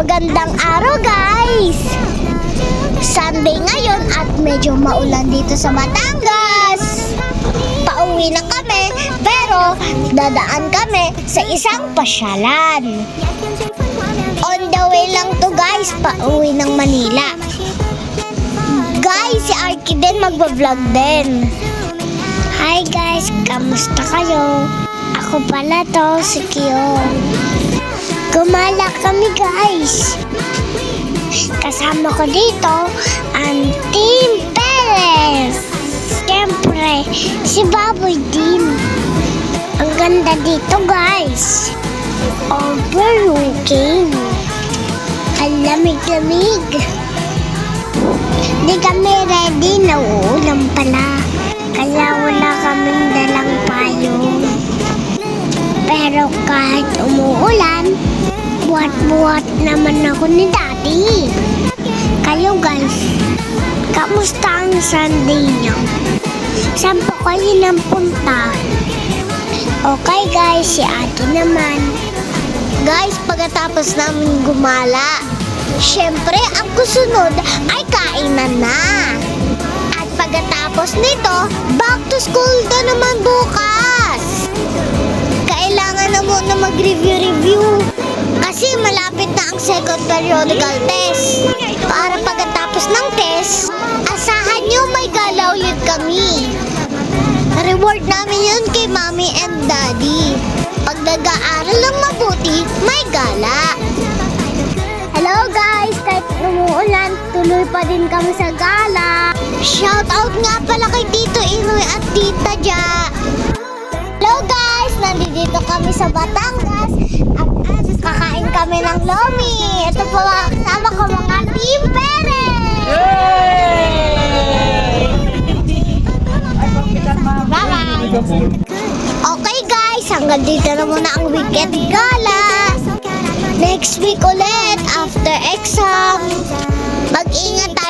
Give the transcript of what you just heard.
Magandang araw guys! Sunday ngayon at medyo maulan dito sa Batangas. Pauwi na kami pero dadaan kami sa isang pasyalan. On the way lang to guys, pauwi ng Manila. Guys, si Arky din magbablog din. Hi guys, kamusta kayo? Ako pala to, si Kiyong. Gumala kami guys. Kasama ko dito ang Team Perez. Siyempre, si Baboy din. Ang ganda dito guys. Overlooking. Ang lamig-lamig. Di kami ready, nauulam pala. Kaya wala kaming dalang payong. Pero kahit umuulan, buhat-buhat naman ako ni Daddy. Kayo guys, kamusta ang Sunday niyo? Saan po kayo nang punta? Okay guys, si Ate naman. Guys, pagkatapos namin gumala, syempre ang kusunod ay kainan na. At pagkatapos nito, back to school na naman bukas. Kailangan na muna mag-review. Kasi malapit na ang second periodical test. Para pagkatapos ng test, asahan nyo may gala ulit kami. Reward namin yun kay Mommy and Daddy. Pag nag-aaral lang mabuti, may gala. Hello guys, kahit umuulan, tuloy pa din kami sa gala. Shoutout nga pala kay Tito Inoy at Tita Ja. Hello guys, nandito kami sa Batangas at kakain kami ng lomi. Ito po mga kasama ko, mga Team Perez! Bye-bye! Okay guys, hanggang dito na muna ang weekend gala. Next week ulit, after exam. Mag-ingat tayo